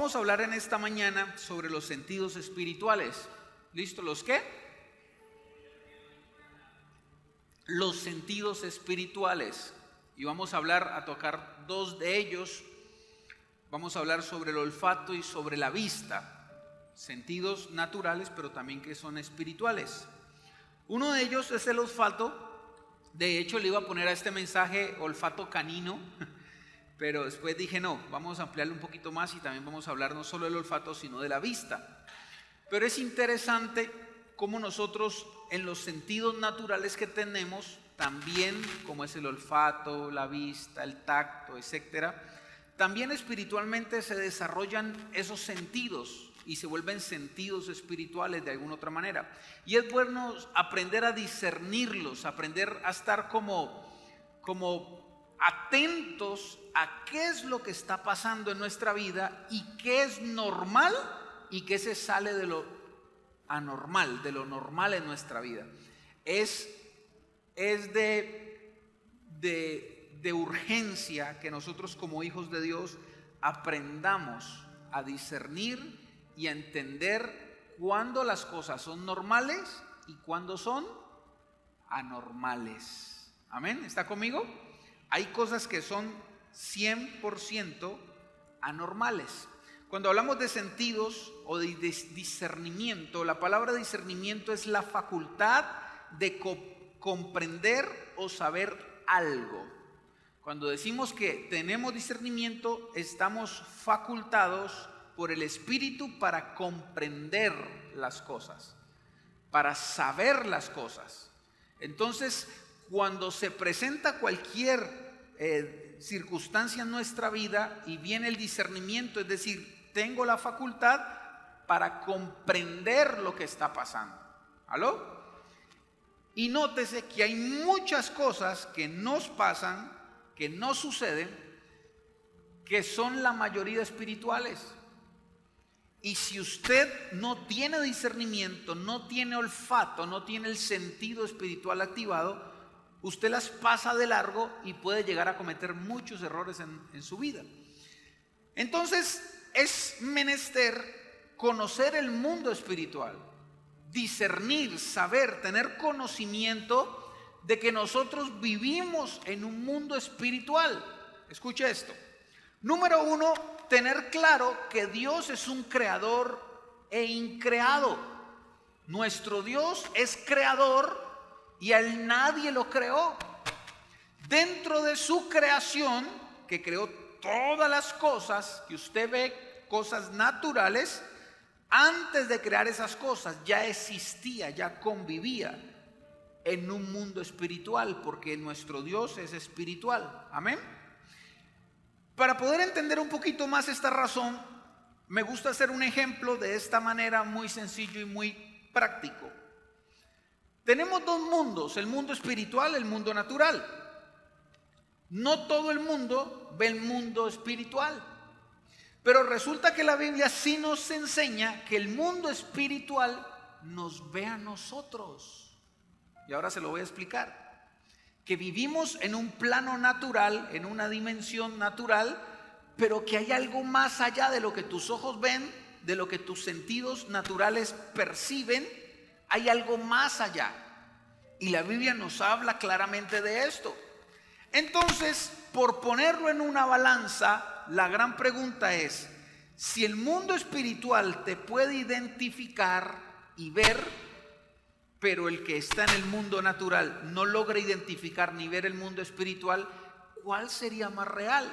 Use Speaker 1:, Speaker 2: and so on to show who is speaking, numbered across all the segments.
Speaker 1: Vamos a hablar en esta mañana sobre los sentidos espirituales. ¿Listo? ¿Los qué? Los sentidos espirituales. Y vamos a tocar dos de ellos. Vamos a hablar sobre el olfato y sobre la vista. Sentidos naturales, pero también que son espirituales. Uno de ellos es el olfato. De hecho, le iba a poner a este mensaje olfato canino, pero después dije no, vamos a ampliarlo un poquito más y también vamos a hablar no solo del olfato, sino de la vista. Pero es interesante cómo nosotros en los sentidos naturales que tenemos, también como es el olfato, la vista, el tacto, etcétera, también espiritualmente se desarrollan esos sentidos y se vuelven sentidos espirituales de alguna otra manera. Y es bueno aprender a discernirlos, aprender a estar como atentos a qué es lo que está pasando en nuestra vida y qué es normal y qué se sale de lo anormal, de lo normal en nuestra vida. Es de urgencia que nosotros como hijos de Dios aprendamos a discernir y a entender cuándo las cosas son normales y cuándo son anormales. ¿Amén? ¿Está conmigo? Hay cosas que son 100% anormales. Cuando hablamos de sentidos o de discernimiento, la palabra discernimiento es la facultad de comprender o saber algo. Cuando decimos que tenemos discernimiento, estamos facultados por el Espíritu para comprender las cosas, para saber las cosas. Entonces, cuando se presenta cualquier circunstancia en nuestra vida y viene el discernimiento, es decir, tengo la facultad para comprender lo que está pasando. ¿Aló? Y nótese que hay muchas cosas que nos pasan, que no suceden, que son la mayoría espirituales. Y si usted no tiene discernimiento, no tiene olfato, no tiene el sentido espiritual activado, usted las pasa de largo y puede llegar a cometer muchos errores en su vida. Entonces es menester conocer el mundo espiritual, discernir, saber, tener conocimiento de que nosotros vivimos en un mundo espiritual. Escuche esto. Número uno, tener claro que Dios es un creador e increado. Nuestro Dios es creador y a él nadie lo creó. Dentro de su creación, que creó todas las cosas que usted ve, cosas naturales, antes de crear esas cosas ya existía, ya convivía en un mundo espiritual, porque nuestro Dios es espiritual. Amén. Para poder entender un poquito más esta razón, me gusta hacer un ejemplo de esta manera muy sencillo y muy práctico. Tenemos dos mundos, el mundo espiritual, el mundo natural. No todo el mundo ve el mundo espiritual, pero resulta que la Biblia sí nos enseña que el mundo espiritual nos ve a nosotros. Y ahora se lo voy a explicar. Que vivimos en un plano natural, en una dimensión natural, pero que hay algo más allá de lo que tus ojos ven, de lo que tus sentidos naturales perciben. Hay algo más allá. Y la Biblia nos habla claramente de esto. Entonces, por ponerlo en una balanza, la gran pregunta es, si el mundo espiritual te puede identificar y ver, pero el que está en el mundo natural no logra identificar ni ver el mundo espiritual, ¿cuál sería más real?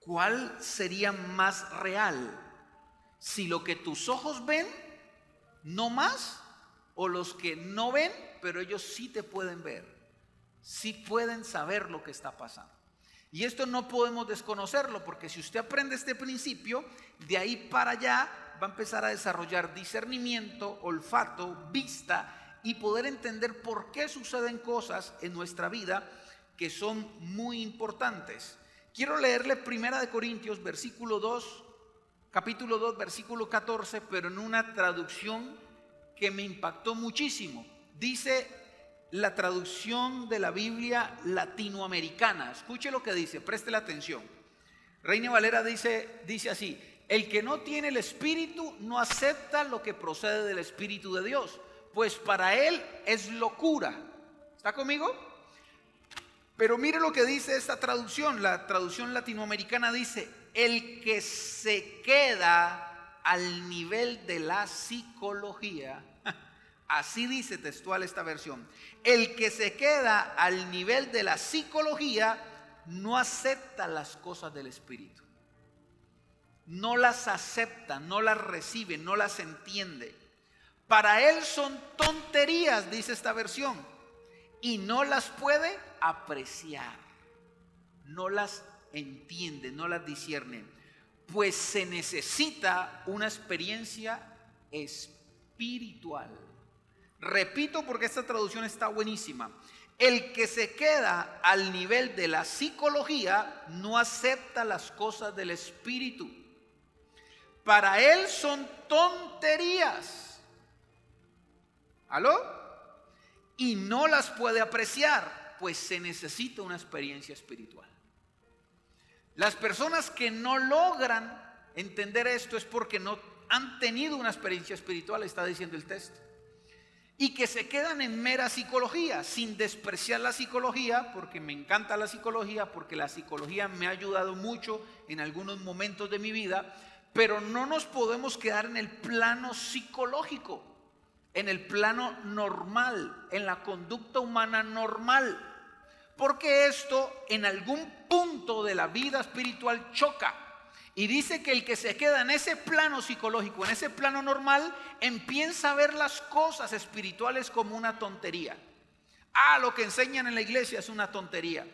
Speaker 1: ¿Cuál sería más real? Si lo que tus ojos ven, no más, o los que no ven, pero ellos sí te pueden ver, sí pueden saber lo que está pasando. Y esto no podemos desconocerlo, porque si usted aprende este principio, de ahí para allá va a empezar a desarrollar discernimiento, olfato, vista y poder entender por qué suceden cosas en nuestra vida que son muy importantes. Quiero leerle 1 Corintios capítulo 2, versículo 14, pero en una traducción que me impactó muchísimo. Dice la traducción de la Biblia latinoamericana. Escuche lo que dice, preste la atención. Reina Valera dice así: el que no tiene el Espíritu no acepta lo que procede del Espíritu de Dios, pues para él es locura. ¿Está conmigo? Pero mire lo que dice esta traducción. La traducción latinoamericana dice: el que se queda al nivel de la psicología. Así dice textual esta versión: el que se queda al nivel de la psicología no acepta las cosas del Espíritu. No las acepta, no las recibe, no las entiende. Para él son tonterías, dice esta versión, y no las puede apreciar. No las entiende, no las discierne, pues se necesita una experiencia espiritual. Repito, porque esta traducción está buenísima: el que se queda al nivel de la psicología no acepta las cosas del Espíritu. Para él son tonterías. ¿Aló? Y no las puede apreciar, pues se necesita una experiencia espiritual. Las personas que no logran entender esto es porque no han tenido una experiencia espiritual, está diciendo el texto. Y que se quedan en mera psicología, sin despreciar la psicología, porque me encanta la psicología, porque la psicología me ha ayudado mucho en algunos momentos de mi vida. Pero no nos podemos quedar en el plano psicológico, en el plano normal, en la conducta humana normal, porque esto en algún punto de la vida espiritual choca. Y dice que el que se queda en ese plano psicológico, en ese plano normal, empieza a ver las cosas espirituales como una tontería. Lo que enseñan en la iglesia es una tontería.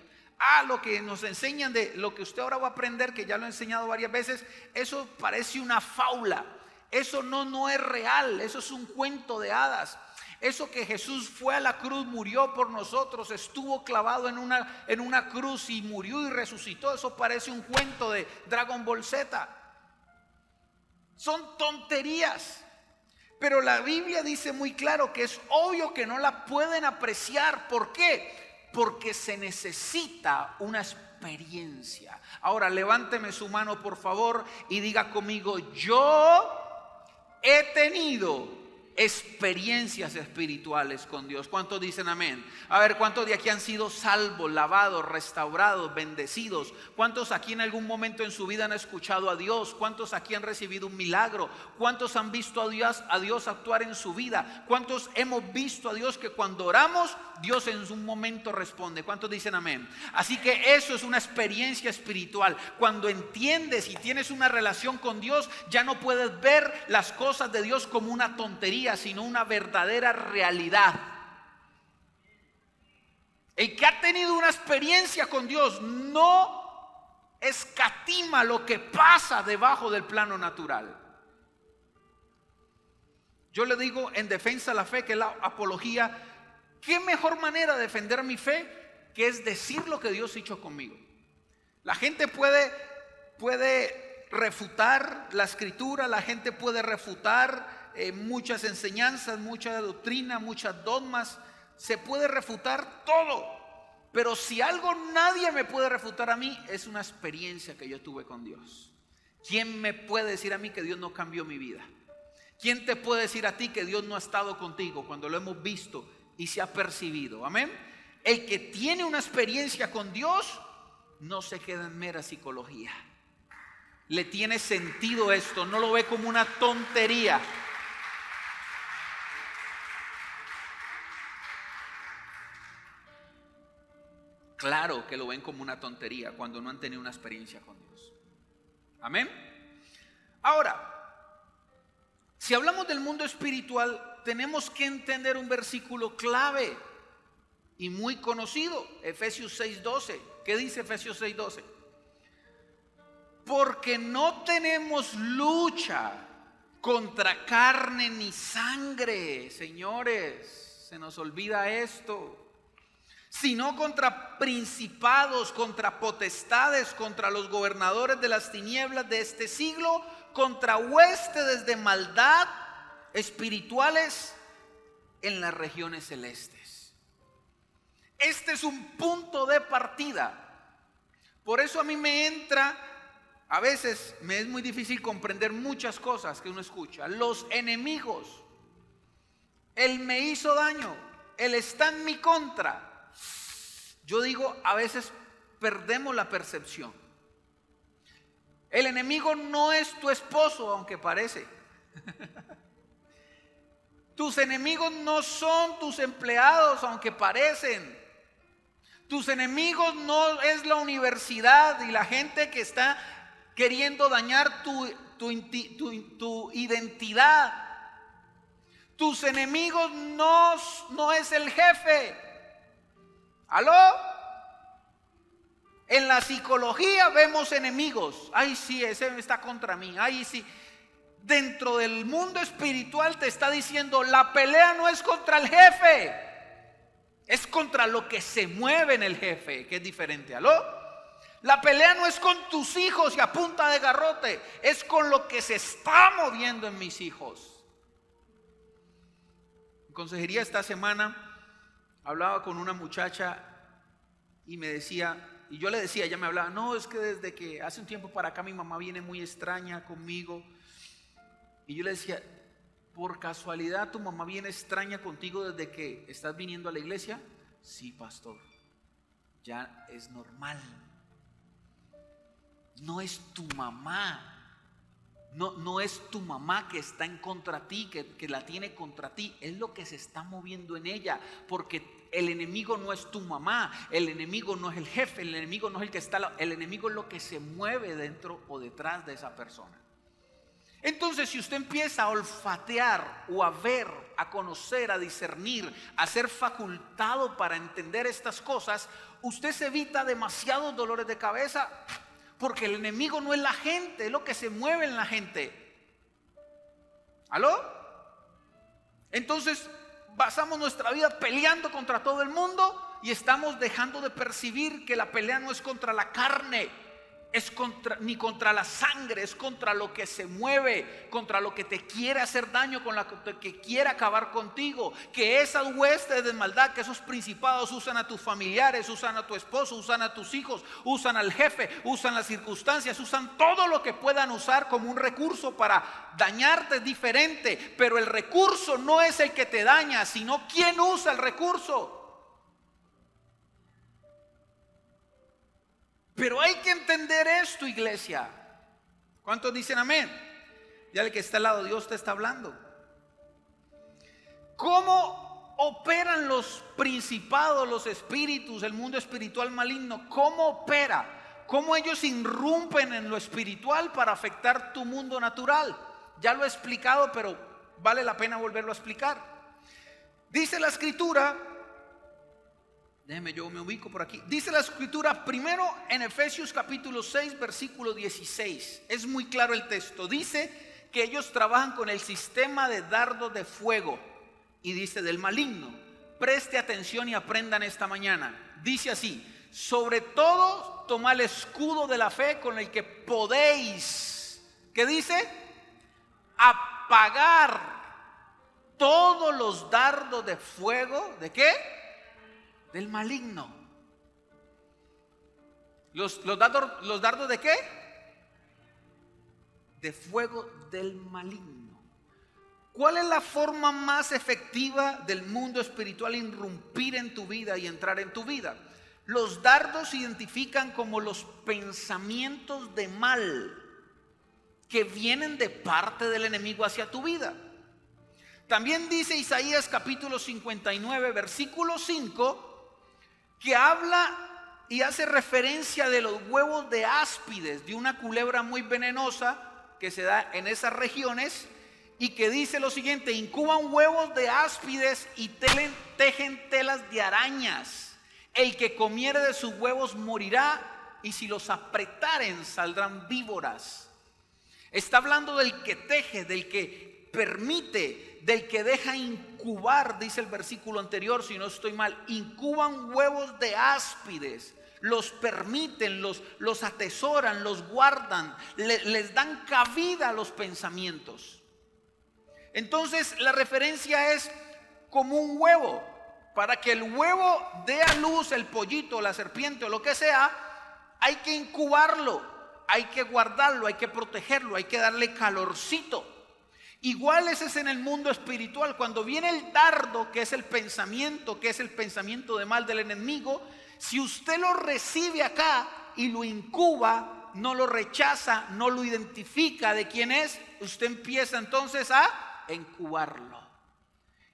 Speaker 1: Lo que nos enseñan de lo que usted ahora va a aprender, que ya lo he enseñado varias veces, eso parece una fábula. Eso no es real, eso es un cuento de hadas. Eso que Jesús fue a la cruz, murió por nosotros, estuvo clavado en una cruz y murió y resucitó, eso parece un cuento de Dragon Ball Z. Son tonterías. Pero la Biblia dice muy claro que es obvio que no la pueden apreciar. ¿Por qué? Porque se necesita una experiencia. Ahora levánteme su mano por favor y diga conmigo: yo he tenido experiencias espirituales con Dios. ¿Cuántos dicen amén? A ver, ¿cuántos de aquí han sido salvos, lavados, restaurados, bendecidos? ¿Cuántos aquí en algún momento en su vida han escuchado a Dios? ¿Cuántos aquí han recibido un milagro? ¿Cuántos han visto a Dios actuar en su vida? ¿Cuántos hemos visto a Dios que cuando oramos, Dios en un momento responde? ¿Cuántos dicen amén? Así que eso es una experiencia espiritual. Cuando entiendes y tienes una relación con Dios, ya no puedes ver las cosas de Dios como una tontería, sino una verdadera realidad. El que ha tenido una experiencia con Dios no escatima lo que pasa debajo del plano natural. Yo le digo en defensa de la fe, que es la apología, ¿qué mejor manera de defender mi fe que es decir lo que Dios ha hecho conmigo? La gente puede refutar la escritura, la gente puede refutar muchas enseñanzas, mucha doctrina, muchas dogmas, se puede refutar todo, pero si algo nadie me puede refutar a mí, es una experiencia que yo tuve con Dios. ¿Quién me puede decir a mí que Dios no cambió mi vida? ¿Quién te puede decir a ti que Dios no ha estado contigo cuando lo hemos visto y se ha percibido? Amén. El que tiene una experiencia con Dios no se queda en mera psicología. Le tiene sentido esto, no lo ve como una tontería. Claro que lo ven como una tontería cuando no han tenido una experiencia con Dios. Amén. Ahora, si hablamos del mundo espiritual, tenemos que entender un versículo clave y muy conocido, Efesios 6:12. ¿Qué dice Efesios 6:12? Porque no tenemos lucha contra carne ni sangre, señores, se nos olvida esto, sino contra principados, contra potestades, contra los gobernadores de las tinieblas de este siglo, contra huestes de maldad espirituales en las regiones celestes. Este es un punto de partida. Por eso a mí me entra A veces me es muy difícil comprender muchas cosas que uno escucha. Los enemigos, él me hizo daño, él está en mi contra. Yo digo, a veces perdemos la percepción. El enemigo no es tu esposo, aunque parece. Tus enemigos no son tus empleados, aunque parecen. Tus enemigos no es la universidad y la gente que está queriendo dañar tu identidad. Tus enemigos no es el jefe. ¿Aló? En la psicología vemos enemigos. Ay, sí, ese está contra mí. Ay, sí. Dentro del mundo espiritual te está diciendo, la pelea no es contra el jefe, es contra lo que se mueve en el jefe, que es diferente. ¿Aló? La pelea no es con tus hijos y a punta de garrote, es con lo que se está moviendo en mis hijos. En consejería esta semana hablaba con una muchacha y me decía, y yo le decía, ella me hablaba, no, es que desde que hace un tiempo para acá mi mamá viene muy extraña conmigo. Y yo le decía, ¿por casualidad tu mamá viene extraña contigo desde que estás viniendo a la iglesia? Sí, pastor, ya es normal. No es tu mamá. No es tu mamá que está en contra de ti, que la tiene contra ti. Es lo que se está moviendo en ella. Porque el enemigo no es tu mamá. El enemigo no es el jefe. El enemigo no es el que está. El enemigo es lo que se mueve dentro o detrás de esa persona. Entonces, si usted empieza a olfatear o a ver, a conocer, a discernir, a ser facultado para entender estas cosas, usted se evita demasiados dolores de cabeza, porque el enemigo no es la gente, es lo que se mueve en la gente. ¿Aló? Entonces, pasamos nuestra vida peleando contra todo el mundo y estamos dejando de percibir que la pelea no es contra la carne, ni contra la sangre, es contra lo que se mueve, contra lo que te quiere hacer daño, con lo que quiere acabar contigo. Que esas huestes de maldad, que esos principados usan a tus familiares, usan a tu esposo, usan a tus hijos, usan al jefe, usan las circunstancias, usan todo lo que puedan usar como un recurso para dañarte. Es diferente, pero el recurso no es el que te daña, sino quién usa el recurso. Pero hay que entender esto, iglesia. ¿Cuántos dicen amén? Ya el que está al lado, Dios te está hablando. ¿Cómo operan los principados, los espíritus, el mundo espiritual maligno? ¿Cómo opera? ¿Cómo ellos irrumpen en lo espiritual para afectar tu mundo natural? Ya lo he explicado, pero vale la pena volverlo a explicar. Dice la escritura, déjeme, yo me ubico por aquí. Dice la escritura primero en Efesios capítulo 6 versículo 16. Es muy claro el texto. Dice que ellos trabajan con el sistema de dardos de fuego. Y dice del maligno. Preste atención y aprendan esta mañana. Dice así: sobre todo toma el escudo de la fe con el que podéis, ¿qué dice? Apagar todos los dardos de fuego. ¿De qué? Del maligno. ¿Los dardos de qué? De fuego del maligno. ¿Cuál es la forma más efectiva del mundo espiritual irrumpir en tu vida y entrar en tu vida? Los dardos se identifican como los pensamientos de mal que vienen de parte del enemigo hacia tu vida. También dice Isaías capítulo 59 versículo 5 que habla y hace referencia de los huevos de áspides, de una culebra muy venenosa que se da en esas regiones, y que dice lo siguiente: incuban huevos de áspides y tejen telas de arañas. El que comiere de sus huevos morirá, y si los apretaren saldrán víboras. Está hablando del que teje, del que permite, del que deja incubar, dice el versículo anterior, si no estoy mal. Incuban huevos de áspides, los permiten, los atesoran, los guardan, les dan cabida a los pensamientos. Entonces la referencia es como un huevo. Para que el huevo dé a luz el pollito, la serpiente o lo que sea, hay que incubarlo. hay que guardarlo, hay que protegerlo, hay que darle calorcito. Igual ese es en el mundo espiritual. Cuando viene el dardo, que es el pensamiento de mal del enemigo, si usted lo recibe acá y lo incuba, no lo rechaza, no lo identifica de quién es, usted empieza entonces a incubarlo.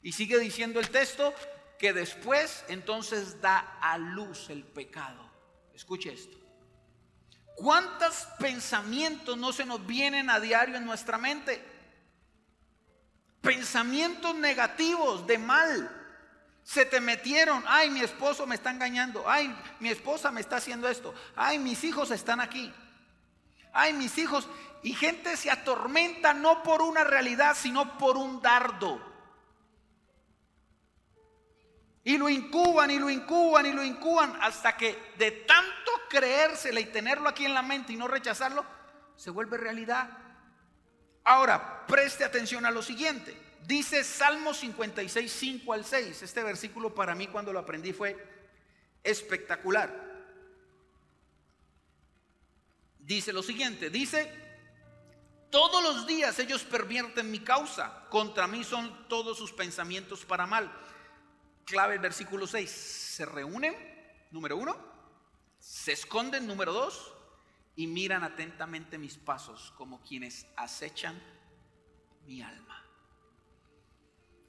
Speaker 1: Y sigue diciendo el texto que después entonces da a luz el pecado. Escuche esto. ¿Cuántos pensamientos no se nos vienen a diario en nuestra mente? Pensamientos negativos de mal. Se te metieron. Ay, mi esposo me está engañando. Ay, mi esposa me está haciendo esto. Ay, mis hijos están aquí. Ay, mis hijos. Y gente se atormenta no por una realidad, sino por un dardo. Y lo incuban, y lo incuban, y lo incuban, hasta que de tanto creérsela y tenerlo aquí en la mente y no rechazarlo, se vuelve realidad. Ahora, preste atención a lo siguiente. Dice Salmo 56, 5 al 6. Este versículo para mí cuando lo aprendí fue espectacular. Dice lo siguiente, dice: todos los días ellos pervierten mi causa, contra mí son todos sus pensamientos para mal. Clave el versículo 6, se reúnen, número 1, se esconden, número 2, y miran atentamente mis pasos como quienes acechan mi alma.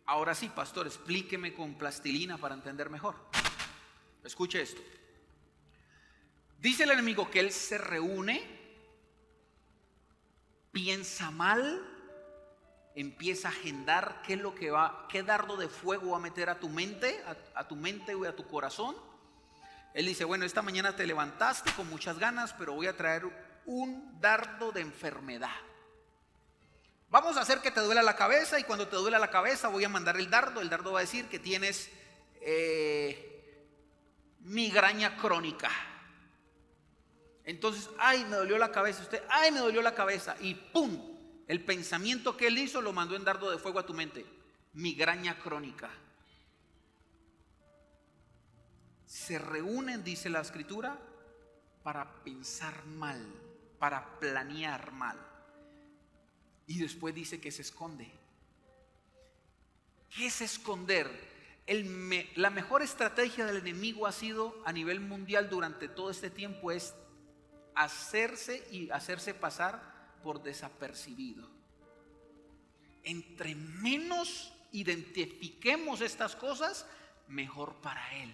Speaker 1: Ahora sí, pastor, explíqueme con plastilina para entender mejor. Escuche esto. Dice el enemigo que él se reúne, piensa mal, empieza a agendar qué es lo que va, qué dardo de fuego va a meter a tu mente, a tu mente y a tu corazón. Él dice: bueno, esta mañana te levantaste con muchas ganas, pero voy a traer un dardo de enfermedad. Vamos a hacer que te duela la cabeza, y cuando te duela la cabeza voy a mandar el dardo. El dardo va a decir que tienes migraña crónica. Entonces, ay, me dolió la cabeza. Usted, ay, me dolió la cabeza. Y ¡pum! El pensamiento que él hizo lo mandó en dardo de fuego a tu mente. Migraña crónica. Se reúnen, dice la escritura, para pensar mal, para planear mal. Y después dice que se esconde. ¿Qué es esconder? La mejor estrategia del enemigo ha sido a nivel mundial durante todo este tiempo es hacerse pasar por desapercibido. Entre menos identifiquemos estas cosas, mejor para él.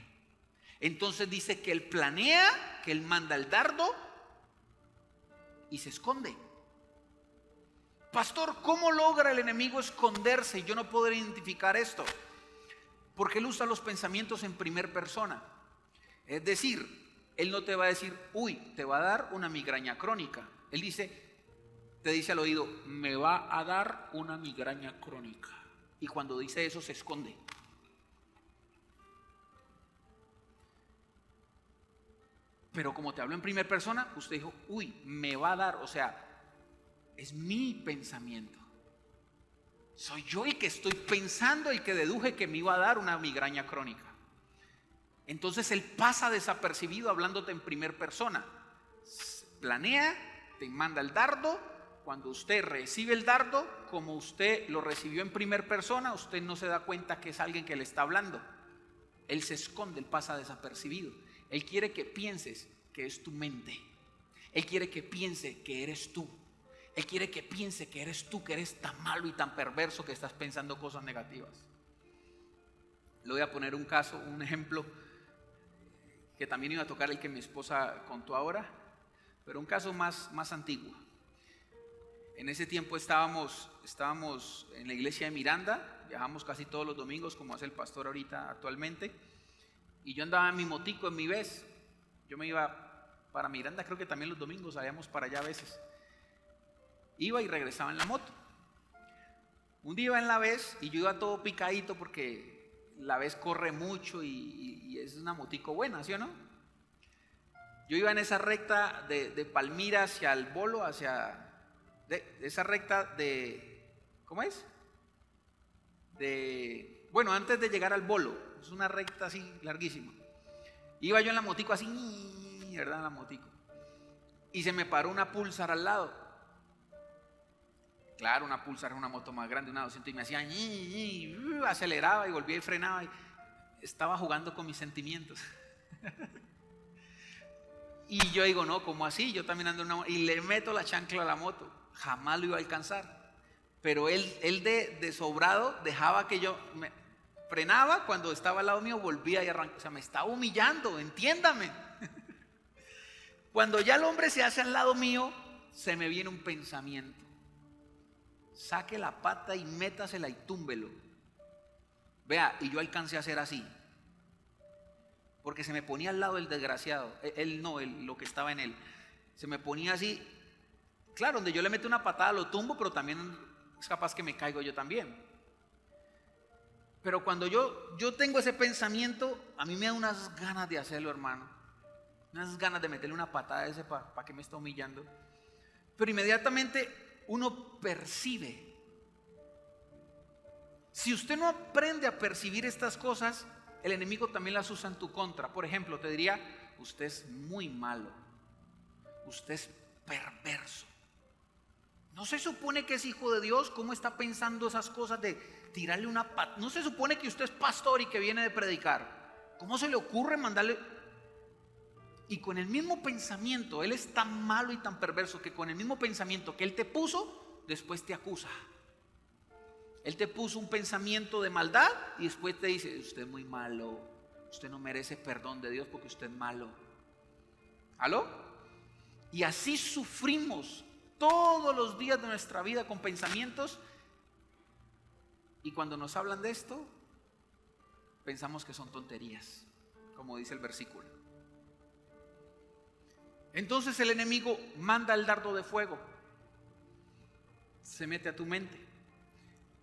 Speaker 1: Entonces dice que él planea, que él manda el dardo y se esconde. Pastor, ¿cómo logra el enemigo esconderse? Yo no puedo identificar esto. Porque él usa los pensamientos en primera persona. Es decir, él no te va a decir: uy, te va a dar una migraña crónica. Él te dice al oído: me va a dar una migraña crónica. Y cuando dice eso se esconde. Pero como te hablo en primera persona, usted dijo: uy, me va a dar, o sea, es mi pensamiento. Soy yo el que estoy pensando, el que deduje que me iba a dar una migraña crónica. Entonces él pasa desapercibido hablándote en primera persona. Planea, te manda el dardo. Cuando usted recibe el dardo, como usted lo recibió en primera persona, usted no se da cuenta que es alguien que le está hablando. Él se esconde, él pasa desapercibido. Él quiere que pienses que es tu mente. Él quiere que piense que eres tú. Él quiere que piense que eres tú, que eres tan malo y tan perverso que estás pensando cosas negativas. Le voy a poner un caso, un ejemplo que también iba a tocar el que mi esposa contó ahora, pero un caso más antiguo. En ese tiempo estábamos en la iglesia de Miranda, viajamos casi todos los domingos como hace el pastor ahorita actualmente, y yo andaba en mi motico, en mi vez. Yo me iba para Miranda, creo que también los domingos salíamos para allá a veces. Iba y regresaba en la moto. Un día iba en la vez y yo iba todo picadito porque la vez corre mucho y es una motico buena, ¿sí o no? Yo iba en esa recta de Palmira hacia el Bolo, esa recta de, ¿cómo es? Bueno, antes de llegar al Bolo, es una recta así larguísima. Iba yo en la motico así, ¿verdad? En la motico. y se me paró una Pulsar al lado. Claro, una Pulsar es una moto más grande, una 200, y me hacía aceleraba y volvía y frenaba. Y estaba jugando con mis sentimientos. Y yo digo, no, ¿cómo así? Yo también ando en una moto, y le meto la chancla a la moto. Jamás lo iba a alcanzar. Pero él de sobrado dejaba que yo me frenaba, cuando estaba al lado mío volvía y arrancaba. O sea, me estaba humillando, entiéndame. Cuando ya el hombre se hace al lado mío, se me viene un pensamiento: saque la pata y métasela y túmbelo. Vea, y yo alcancé a hacer así, porque se me ponía al lado el desgraciado, lo que estaba en él, se me ponía así. Claro, donde yo le meto una patada lo tumbo, pero también es capaz que me caigo yo también. Pero cuando yo tengo ese pensamiento, a mí me da unas ganas de hacerlo, hermano, unas ganas de meterle una patada a ese para que me está humillando. Pero inmediatamente uno percibe. Si usted no aprende a percibir estas cosas, el enemigo también las usa en tu contra. Por ejemplo, te diría: usted es muy malo, usted es perverso. ¿No se supone que es hijo de Dios? ¿Cómo está pensando esas cosas de tirarle una patada? ¿No se supone que usted es pastor y que viene de predicar? ¿Cómo se le ocurre mandarle? Y con el mismo pensamiento, él es tan malo y tan perverso que con el mismo pensamiento que él te puso, después te acusa. Él te puso un pensamiento de maldad y después te dice: usted es muy malo, usted no merece perdón de Dios porque usted es malo. ¿Aló? Y así sufrimos todos los días de nuestra vida con pensamientos, y cuando nos hablan de esto pensamos que son tonterías, como dice el versículo. Entonces el enemigo manda el dardo de fuego, se mete a tu mente.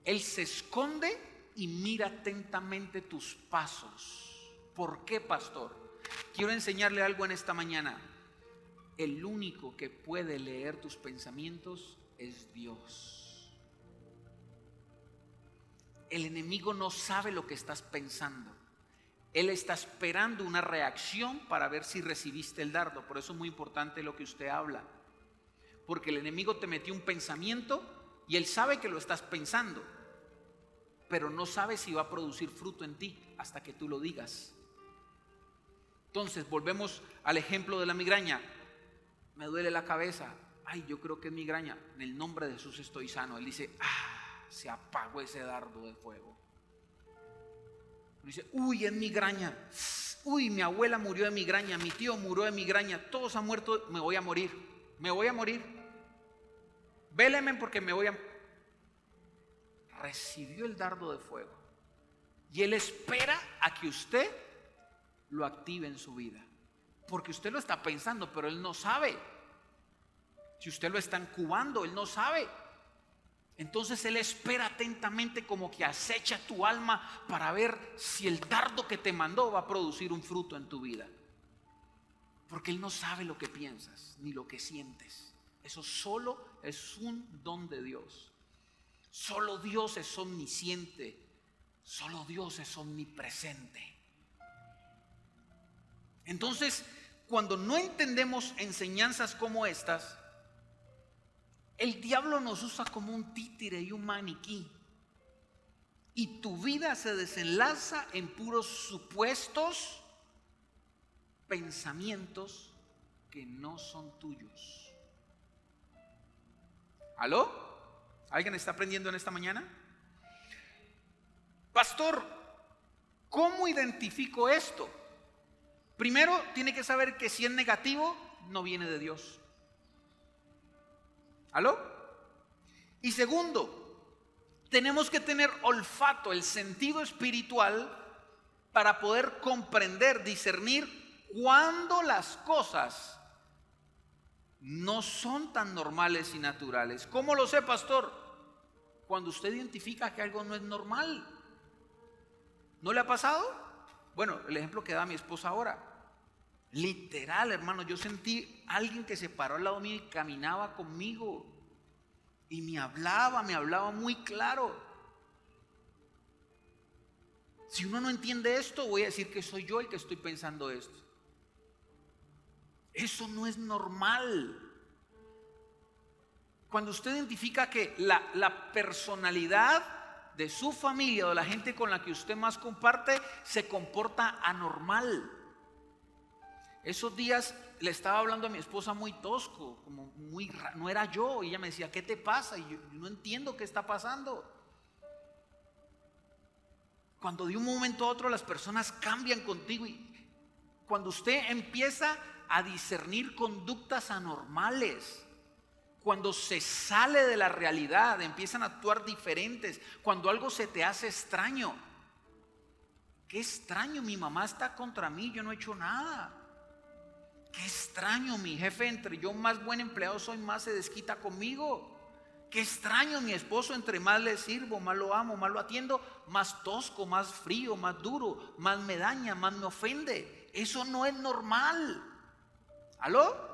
Speaker 1: Él se esconde y mira atentamente tus pasos. ¿Por qué, pastor? Quiero enseñarle algo en esta mañana. El único que puede leer tus pensamientos es Dios. El enemigo no sabe lo que estás pensando. Él está esperando una reacción para ver si recibiste el dardo. Por eso es muy importante lo que usted habla, porque el enemigo te metió un pensamiento y él sabe que lo estás pensando, pero no sabe si va a producir fruto en ti hasta que tú lo digas. Entonces volvemos al ejemplo de la migraña. Me duele la cabeza. Ay, yo creo que es migraña. En el nombre de Jesús estoy sano. Él dice: se apagó ese dardo de fuego. Dice: uy, es migraña. Uy, mi abuela murió de migraña, mi tío murió de migraña, todos han muerto, me voy a morir. Me voy a morir. Véleme porque me voy a... Recibió el dardo de fuego y él espera a que usted lo active en su vida, porque usted lo está pensando, pero él no sabe. Si usted lo está incubando, él no sabe. Entonces él espera atentamente, como que acecha tu alma para ver si el dardo que te mandó va a producir un fruto en tu vida, porque él no sabe lo que piensas ni lo que sientes. Eso solo es un don de Dios. Solo Dios es omnisciente, solo Dios es omnipresente. Entonces, cuando no entendemos enseñanzas como estas, el diablo nos usa como un títere y un maniquí, y tu vida se desenlaza en puros supuestos pensamientos que no son tuyos. ¿Aló? ¿Alguien está aprendiendo en esta mañana? Pastor, ¿cómo identifico esto? Primero, tiene que saber que si es negativo, no viene de Dios. ¿Aló? Y segundo, tenemos que tener olfato, el sentido espiritual, para poder comprender, discernir cuando las cosas no son tan normales y naturales. ¿Cómo lo sé, pastor? Cuando usted identifica que algo no es normal. ¿No le ha pasado? Bueno, el ejemplo que da mi esposa ahora. Literal, hermano, yo sentí a alguien que se paró al lado mío y caminaba conmigo y me hablaba muy claro. Si uno no entiende esto, voy a decir que soy yo el que estoy pensando esto. Eso no es normal. Cuando usted identifica que la personalidad de su familia o de la gente con la que usted más comparte se comporta anormal. Esos días le estaba hablando a mi esposa muy tosco, como muy no era yo, y ella me decía, ¿qué te pasa? Y yo no entiendo qué está pasando. Cuando de un momento a otro las personas cambian contigo, y cuando usted empieza a discernir conductas anormales, cuando se sale de la realidad, empiezan a actuar diferentes, cuando algo se te hace extraño. Qué extraño, mi mamá está contra mí, yo no he hecho nada. Qué extraño, mi jefe, entre yo más buen empleado soy, más se desquita conmigo. Qué extraño, mi esposo, entre más le sirvo, más lo amo, más lo atiendo, más tosco, más frío, más duro, más me daña, más me ofende. Eso no es normal. ¿Aló?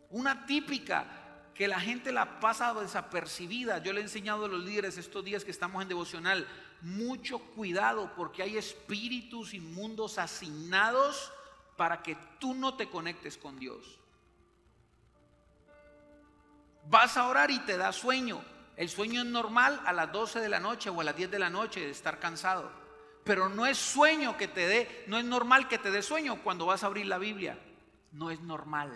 Speaker 1: Una típica que la gente la pasa desapercibida. Yo le he enseñado a los líderes estos días que estamos en devocional, mucho cuidado, porque hay espíritus inmundos asignados para que tú no te conectes con Dios. Vas a orar y te da sueño. El sueño es normal a las 12 de la noche o a las 10 de la noche de estar cansado, pero no es sueño que te dé, no es normal que te dé sueño cuando vas a abrir la Biblia. No es normal.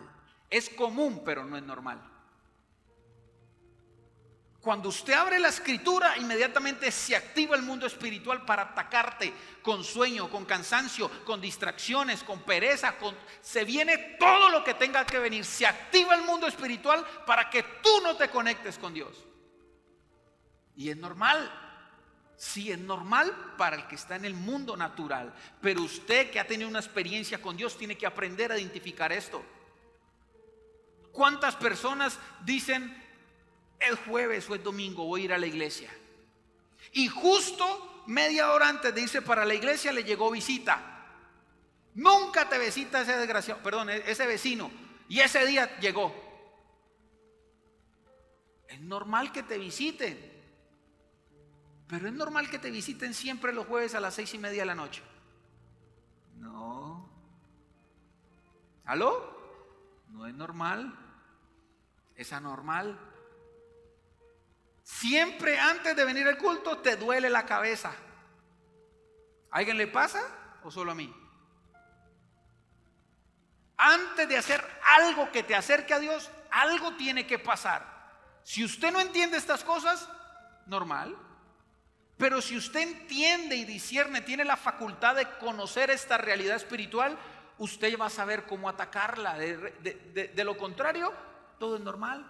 Speaker 1: Es común, pero no es normal. Cuando usted abre la escritura, inmediatamente se activa el mundo espiritual para atacarte con sueño, con cansancio, con distracciones, con pereza, se viene todo lo que tenga que venir. Se activa el mundo espiritual para que tú no te conectes con Dios. Y es normal. Sí, es normal para el que está en el mundo natural. Pero usted que ha tenido una experiencia con Dios tiene que aprender a identificar esto. ¿Cuántas personas dicen el jueves o el domingo voy a ir a la iglesia? Y justo media hora antes de irse para la iglesia le llegó visita. Nunca te visita ese desgraciado, perdón, ese vecino. Y ese día llegó. Es normal que te visiten. Pero es normal que te visiten siempre los jueves a las 6:30 de la noche. No. ¿Aló? No es normal. Es anormal. Siempre antes de venir al culto te duele la cabeza. ¿A alguien le pasa o solo a mí? Antes de hacer algo que te acerque a Dios, algo tiene que pasar. Si usted no entiende estas cosas, normal. Pero si usted entiende y discierne, tiene la facultad de conocer esta realidad espiritual, usted va a saber cómo atacarla. De lo contrario, todo es normal.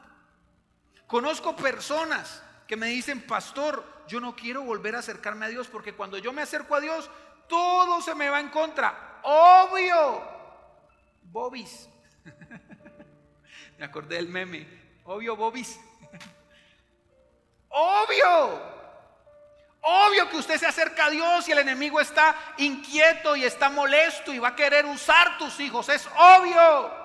Speaker 1: Conozco personas que me dicen, pastor, yo no quiero volver a acercarme a Dios porque cuando yo me acerco a Dios, todo se me va en contra. Obvio. Bobis. Me acordé del meme. Obvio, Bobis. Obvio. Obvio que usted se acerca a Dios y el enemigo está inquieto y está molesto y va a querer usar tus hijos. Es obvio.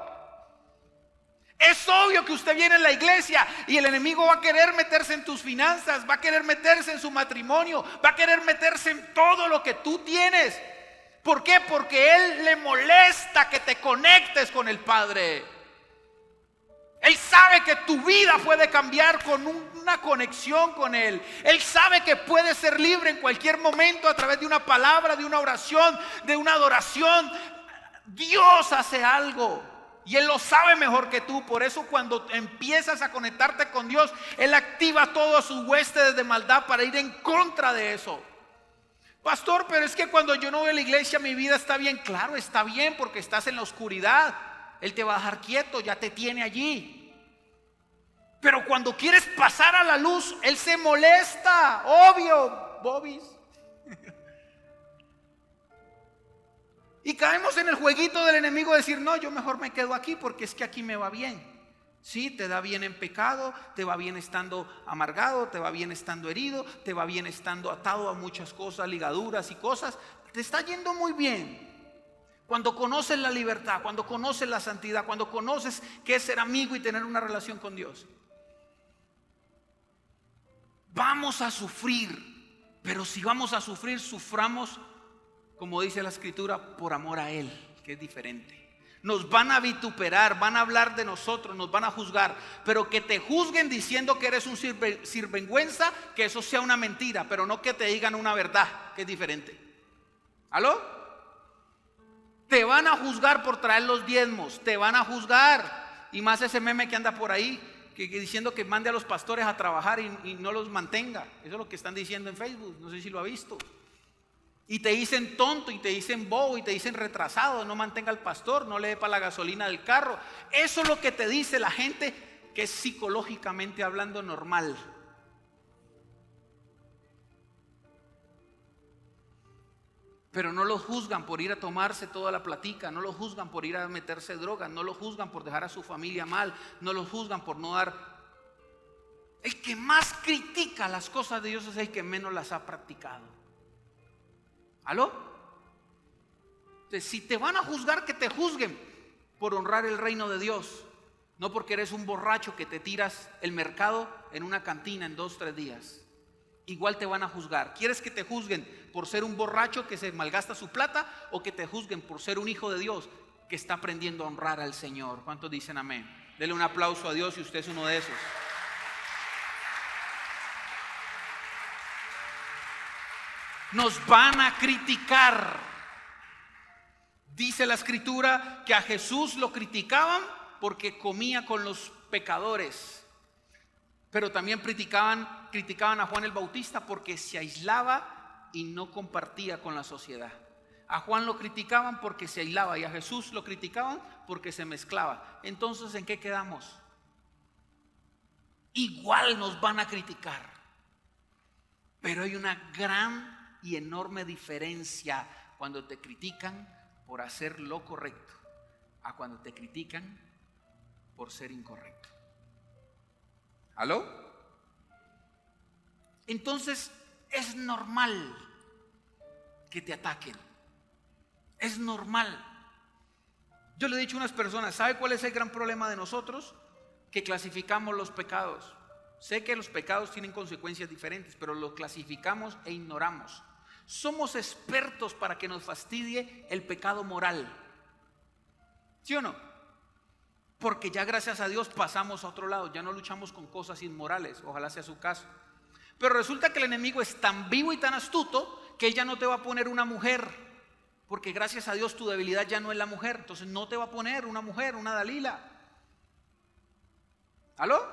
Speaker 1: Es obvio que usted viene a la iglesia y el enemigo va a querer meterse en tus finanzas, va a querer meterse en su matrimonio, va a querer meterse en todo lo que tú tienes. ¿Por qué? Porque él le molesta que te conectes con el Padre. Él sabe que tu vida puede cambiar con una conexión con Él. Él sabe que puedes ser libre en cualquier momento a través de una palabra, de una oración, de una adoración. Dios hace algo y Él lo sabe mejor que tú. Por eso cuando empiezas a conectarte con Dios, Él activa todas sus huestes de maldad para ir en contra de eso. Pastor, pero es que cuando yo no voy a la iglesia mi vida está bien. Claro, está bien porque estás en la oscuridad. Él te va a dejar quieto, ya te tiene allí. Pero cuando quieres pasar a la luz, Él se molesta. Obvio, Bobis. Y caemos en el jueguito del enemigo de decir, no, yo mejor me quedo aquí porque es que aquí me va bien. Sí, te da bien en pecado, te va bien estando amargado, te va bien estando herido, te va bien estando atado a muchas cosas, ligaduras y cosas. Te está yendo muy bien. Cuando conoces la libertad, cuando conoces la santidad, cuando conoces qué es ser amigo y tener una relación con Dios. Vamos a sufrir, pero si vamos a sufrir, suframos, como dice la Escritura, por amor a Él, que es diferente. Nos van a vituperar, van a hablar de nosotros, nos van a juzgar. Pero que te juzguen diciendo que eres un sinvergüenza, que eso sea una mentira, pero no que te digan una verdad, que es diferente. ¿Aló? Te van a juzgar por traer los diezmos, te van a juzgar. Y más ese meme que anda por ahí, que diciendo que mande a los pastores a trabajar y no los mantenga. Eso es lo que están diciendo en Facebook, no sé si lo ha visto. Y te dicen tonto, y te dicen bobo, y te dicen retrasado, no mantenga al pastor, no le dé para la gasolina del carro. Eso es lo que te dice la gente que es psicológicamente hablando normal. Pero no los juzgan por ir a tomarse toda la platica, no los juzgan por ir a meterse drogas, no los juzgan por dejar a su familia mal, no los juzgan por no dar. El que más critica las cosas de Dios es el que menos las ha practicado. ¿Aló? Entonces, si te van a juzgar, que te juzguen por honrar el reino de Dios, no porque eres un borracho que te tiras el mercado en una cantina en 2-3 días. Igual te van a juzgar. ¿Quieres que te juzguen por ser un borracho que se malgasta su plata, o que te juzguen por ser un hijo de Dios que está aprendiendo a honrar al Señor? ¿Cuántos dicen amén? Dele un aplauso a Dios si usted es uno de esos. Nos van a criticar. Dice la escritura que a Jesús lo criticaban porque comía con los pecadores. Pero también criticaban a Juan el Bautista porque se aislaba y no compartía con la sociedad. A Juan lo criticaban porque se aislaba, y a Jesús lo criticaban porque se mezclaba. Entonces, ¿en qué quedamos? Igual nos van a criticar. Pero hay una gran y enorme diferencia cuando te critican por hacer lo correcto a cuando te critican por ser incorrecto. ¿Aló? Entonces es normal que te ataquen. Es normal. Yo le he dicho a unas personas, ¿sabe cuál es el gran problema de nosotros? Que clasificamos los pecados. Sé que los pecados tienen consecuencias diferentes, pero los clasificamos e ignoramos. Somos expertos para que nos fastidie el pecado moral. ¿Sí o no? Porque ya, gracias a Dios, pasamos a otro lado. Ya no luchamos con cosas inmorales. Ojalá sea su caso. Pero resulta que el enemigo es tan vivo y tan astuto que él ya no te va a poner una mujer, porque gracias a Dios tu debilidad ya no es la mujer. Entonces no te va a poner una mujer, una Dalila. ¿Aló?